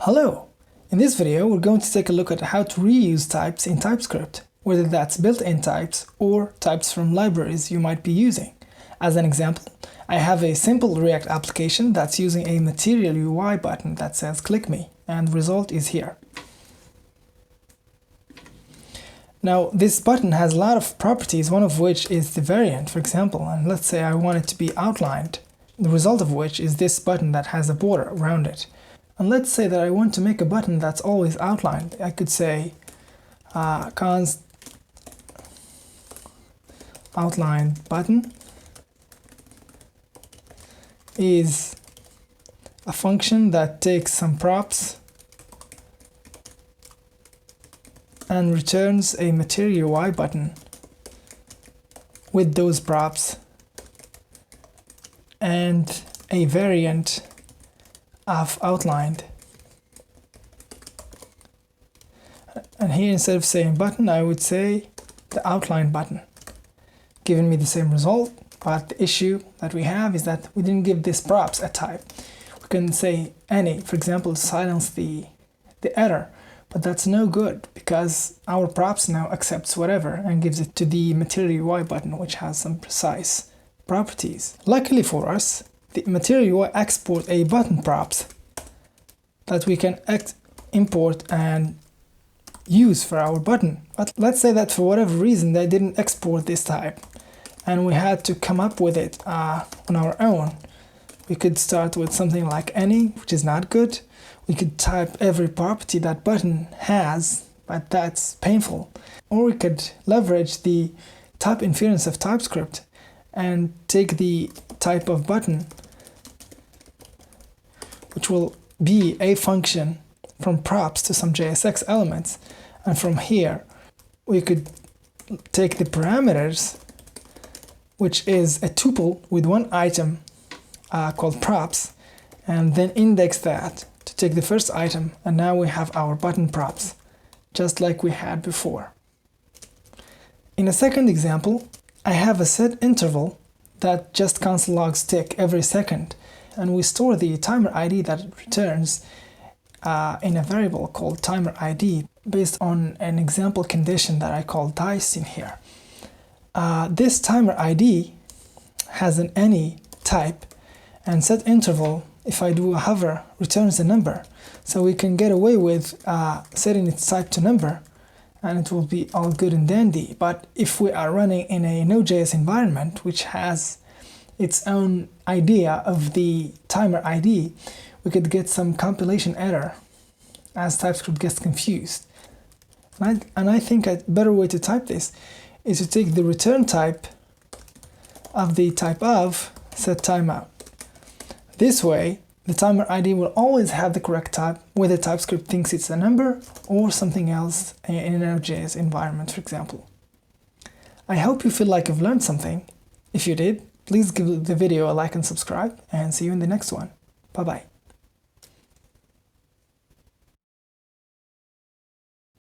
Hello! In this video, we're going to take a look at how to reuse types in TypeScript, whether that's built-in types or types from libraries you might be using. As an example, I have a simple React application that's using a Material UI button that says "Click me," and the result is here. Now, this button has a lot of properties, one of which is the variant, for example, and let's say I want it to be outlined, the result of which is this button that has a border around it. And let's say that I want to make a button that's always outlined. I could say const outline button is a function that takes some props and returns a Material UI button with those props and a variant of outlined. And here, instead of saying button, I would say the outline button, giving me the same result. But the issue that we have is that we didn't give this props a type. We can say any, for example, to silence the error, but that's no good because our props now accepts whatever and gives it to the Material UI button, which has some precise properties. Luckily for us, the Material UI export a button props that we can import and use for our button. But let's say that for whatever reason they didn't export this type and we had to come up with it on our own. We could start with something like any, which is not good. We could type every property that button has, but that's painful. Or we could leverage the type inference of TypeScript and take the type of button, which will be a function from props to some JSX elements, and from here we could take the parameters, which is a tuple with one item called props, and then index that to take the first item, and now we have our button props, just like we had before. In a second example, I have a set interval that just console logs tick every second, and we store the timer ID that it returns in a variable called timer ID based on an example condition that I call dice in here. This timer ID has an any type, and set interval, if I do a hover, returns a number. So we can get away with setting its type to number, and it will be all good and dandy. But if we are running in a Node.js environment, which has its own idea of the timer ID, we could get some compilation error as TypeScript gets confused. And I think a better way to type this is to take the return type of the type of set timeout. This way, the timer ID will always have the correct type, whether TypeScript thinks it's a number or something else in a Node.js environment, for example. I hope you feel like you've learned something. If you did, please give the video a like and subscribe, and see you in the next one. Bye-bye.